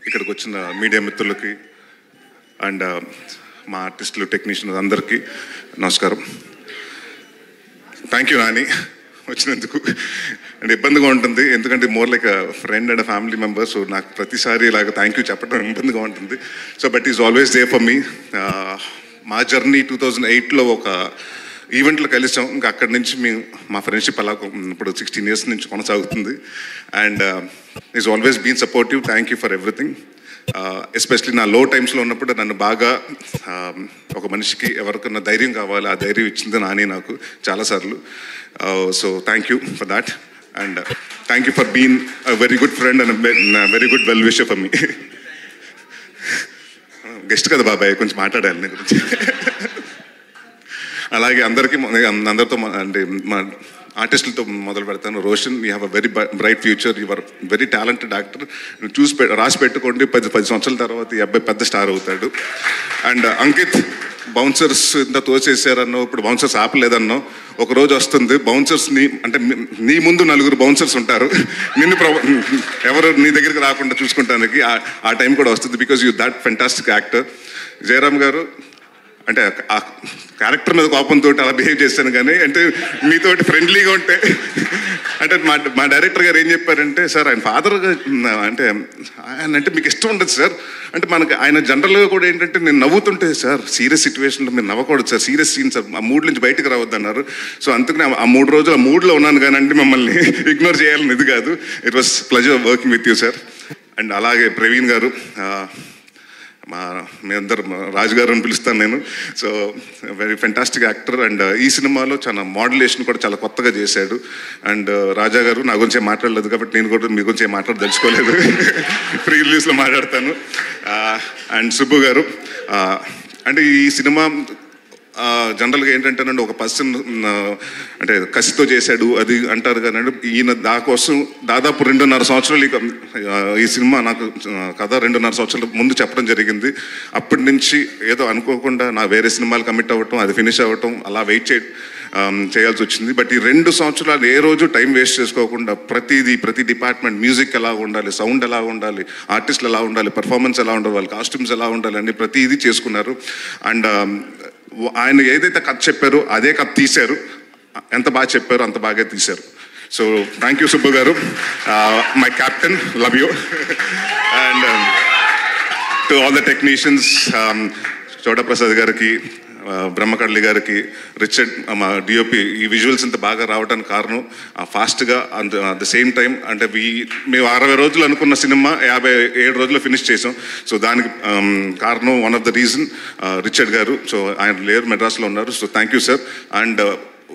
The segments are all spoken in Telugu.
ఇక్కడికి వచ్చిన మీడియా మిత్రులకి అండ్ మా ఆర్టిస్టులు టెక్నీషియన్స్ అందరికీ నమస్కారం. థ్యాంక్ యూ నాని వచ్చినందుకు. అండ్ ఇబ్బందిగా ఉంటుంది ఎందుకంటే more like friend and family member. So నాకు ప్రతిసారి ఇలాగ థ్యాంక్ యూ చెప్పడం ఇబ్బందిగా ఉంటుంది. So but is always they for me. మా జర్నీ 2008లో ఒక ఈవెంట్లో కలిసాం. ఇంకా అక్కడి నుంచి మా ఫ్రెండ్షిప్ అలా ఇప్పుడు 16 years నుంచి కొనసాగుతుంది. And is always been supportive. Thank you for everything. Especially నా లో టైమ్స్లో ఉన్నప్పుడు నన్ను బాగా ఒక మనిషికి ఎవరికన్నా ధైర్యం కావాలి, ఆ ధైర్యం ఇచ్చింది నాని నాకు చాలాసార్లు. So thank you for that. And thank you for been a very good friend and very good well wisher for me. Guest కదా బాబాయ్, కొంచెం మాట్లాడాలి నీ గురించి. అలాగే అందరితో అంటే మా ఆర్టిస్టులతో మొదలు పెడతాను. Roshan, you have a very bright future. You are very talented actor. రాసి పెట్టుకోండి, 10 సంవత్సరాల తర్వాత ఈ అబ్బాయి పెద్ద స్టార్ అవుతాడు. అండ్ అంకిత్, బౌన్సర్స్ ఇంత తోచేసారన్నో, ఇప్పుడు బౌన్సర్స్ ఆపలేదన్నో, ఒక రోజు వస్తుంది బౌన్సర్స్ని అంటే నీ ముందు 4 బౌన్సర్స్ ఉంటారు, నిన్ను ఎవరు నీ దగ్గరికి రాకుండా చూసుకుంటానికి ఆ టైం కూడా వస్తుంది. Because you that fantastic actor. Jayaram గారు, అంటే ఆ క్యారెక్టర్ మీద కోపంతో అలా బిహేవ్ చేశాను, కానీ అంటే మీతోటి ఫ్రెండ్లీగా ఉంటే అంటే మా డైరెక్టర్ గారు ఏం చెప్పారంటే, సార్ ఆయన ఫాదర్గా అంటే ఆయన అంటే మీకు ఇష్టం ఉండదు సార్ అంటే మనకి ఆయన జనరల్గా కూడా ఏంటంటే నేను నవ్వుతుంటే, సార్ సీరియస్ సిచ్యువేషన్లో మీరు నవ్వకూడదు సార్, సీరియస్ సీన్ సార్, ఆ మూడ్ నుంచి బయటకు రావద్దు అన్నారు. సో అందుకని ఆ 3 రోజులు ఆ మూడ్లో ఉన్నాను, కానీ అంటే మిమ్మల్ని ఇగ్నోర్ చేయాలని ఇది కాదు. It was pleasure working with you sir. And అలాగే ప్రవీణ్ గారు, మీ అందరు రాజు గారు అని పిలుస్తాను నేను. So very fantastic actor. And ఈ సినిమాలో చాలా మోడ్యులేషన్ కూడా చాలా కొత్తగా చేశాడు. అండ్ రాజా గారు, నా గురించి మాట్లాడలేదు కాబట్టి నేను కూడా మీ గురించి మాట్లాడదలుచుకోలేదు, ప్రీ రిలీజ్లో మాట్లాడతాను. అండ్ సుబ్బు గారు, అంటే ఈ సినిమా జనరల్గా ఏంటంటే ఒక పర్సన్ అంటే కసితో చేశాడు అది అంటారు కానీ, ఈయన దాకోసం దాదాపు 2.5 సంవత్సరాలు ఈ సినిమా నాకు కథ 2.5 సంవత్సరాల ముందు చెప్పడం జరిగింది. అప్పటి నుంచి ఏదో అనుకోకుండా నా వేరే సినిమాలు కమిట్ అవ్వటం, అది ఫినిష్ అవ్వటం, అలా వెయిట్ చేయాల్సి వచ్చింది. బట్ ఈ 2 సంవత్సరాలు ఏ రోజు టైం వేస్ట్ చేసుకోకుండా ప్రతి డిపార్ట్మెంట్, మ్యూజిక్ ఎలా ఉండాలి, సౌండ్ ఎలా ఉండాలి, ఆర్టిస్టులు ఎలా ఉండాలి, పర్ఫార్మెన్స్ ఎలా ఉండాలి, వాళ్ళ కాస్ట్యూమ్స్ ఎలా ఉండాలి అని ప్రతిదీ చేసుకున్నారు. అండ్ ఆయన ఏదైతే కథ చెప్పారో అదే కథ తీశారు. ఎంత బాగా చెప్పారో అంత బాగా తీశారు. సో థ్యాంక్ యూ సుబ్బు గారు, my captain, love you. And to all the technicians, చోటా ప్రసాద్ గారికి, బ్రహ్మకడ్లి గారికి, రిచర్డ్ మా డిఓపి, ఈ విజువల్స్ ఇంత బాగా రావడానికి కారణం ఫాస్ట్గా అట్ ద సేమ్ టైం అంటే మేము 60 రోజులు అనుకున్న సినిమా 57 రోజుల్లో ఫినిష్ చేసాం. సో దానికి కారణం one of the reason Richard గారు. సో ఆయన లేరు, మెడ్రాస్లో ఉన్నారు. So thank you sir. And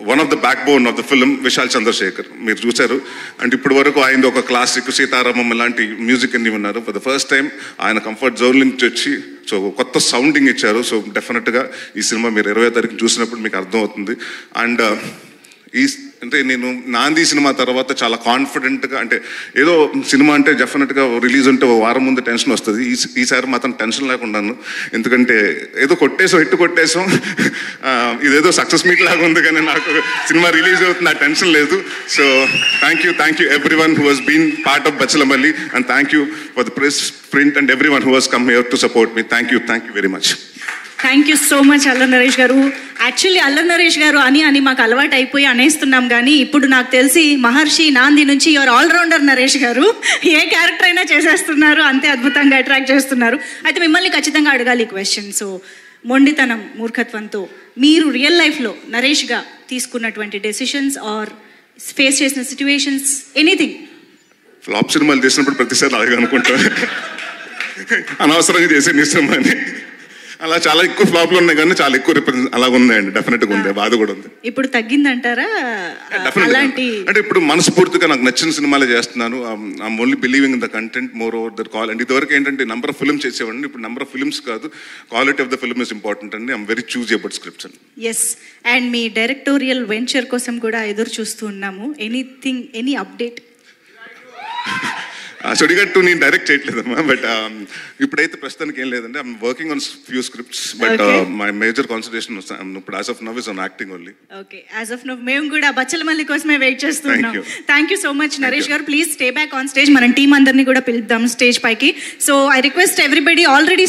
one of the backbone of the film Vishal Chandrashekhar, మీరు చూశారు. అండ్ ఇప్పటి వరకు ఆయన ఒక క్లాసిక్, సీతారామం ఇలాంటి మ్యూజిక్ అన్ని ఉన్నారు. ఫర్ ద ఫస్ట్ టైం ఆయన కంఫర్ట్ జోన్ నుంచి వచ్చి సో కొత్త సౌండింగ్ ఇచ్చారు. సో డెఫినెట్గా ఈ సినిమా మీరు 20వ తారీఖు చూసినప్పుడు మీకు అర్థమవుతుంది. అండ్ అంటే నేను నాంది సినిమా తర్వాత చాలా కాన్ఫిడెంట్గా, అంటే ఏదో సినిమా అంటే డెఫినెట్గా రిలీజ్ ఉంటే ఒక వారం ముందు టెన్షన్ వస్తుంది. ఈసారి మాత్రం టెన్షన్ లేకుండాను, ఎందుకంటే ఏదో హిట్ కొట్టేసాం, ఇదేదో సక్సెస్ మీట్ లాగా ఉంది, కానీ నాకు సినిమా రిలీజ్ అవుతుంది, ఆ టెన్షన్ లేదు. So thank you everyone who has been part of Bachhala Malli, and thank you for the press, print and everyone who has come here to support me. Thank you very much. Thank you so much Allari Naresh గారు. యాక్చువల్లీ అల్లరి నరేష్ గారు అని మాకు అలవాటు అయిపోయి అనేస్తున్నాం, కానీ ఇప్పుడు నాకు తెలిసి మహర్షి, నాంది నుంచి యువర్ ఆల్రౌండర్ నరేష్ గారు. ఏ క్యారెక్టర్ అయినా చేసేస్తున్నారు, అంతే అద్భుతంగా అట్రాక్ట్ చేస్తున్నారు. అయితే మిమ్మల్ని ఖచ్చితంగా అడగాలి క్వశ్చన్. సో మొండితనం, మూర్ఖత్వంతో మీరు రియల్ లైఫ్లో నరేష్గా తీసుకున్నటువంటి డెసిషన్స్ ఆర్ ఫేస్ చేసిన సిచ్యువేషన్స్, ఎనీథింగ్? ఫ్లాప్ సినిమాలు చేసినప్పుడు ప్రతిసారి అలాగే అనుకుంటాను, అనవసరంగా చేసే నీ సినిమాని. అలా చాలా ఎక్కువ ఫ్లాప్లు ఉన్నాయి, కానీ చాలా ఎక్కువ అలాగ ఉన్నాయండి. డెఫినెట్గా ఉంది, బాధ కూడా ఉంది. ఇప్పుడు తగ్గిందంటారా? అలాంటి అంటే ఇప్పుడు మనస్ఫూర్తిగా నాకు నచ్చిన సినిమాలే చేస్తున్నాను. I'm only believing in the content more over the quality. ఇదివరకు ఏంటంటే నెంబర్ ఆఫ్ ఫిల్మ్స్ చేసేవాడిని, ఇప్పుడు నెంబర్ ఆఫ్ ఫిల్మ్స్ కాదు, quality of the film is important అండి. I'm very choosy about scripts అండి. ఎస్, అండ్ మీ డైరెక్టోరియల్ వెంచర్ కోసం కూడా ఎదురు చూస్తూ ఉన్నాము. Any update? సుడిగట్టు నేను డైరెక్ట్ చేయట్లేదమ్మా, బట్ ఇప్పుడైతే ప్రస్తుతానికి ఏం లేదండి. I'm working on few scripts, but my major concentration ఇప్పుడు as of now is on acting only. Okay, as of now మేము కూడా బచ్చలమల్లి కోసమే వెయిట్ చేస్తున్నాం. Thank you so much Naresh garu. Please stay back on stage. మనం టీం అందరినీ కూడా పిలుద్దాం స్టేజ్ పైకి. So I request everybody already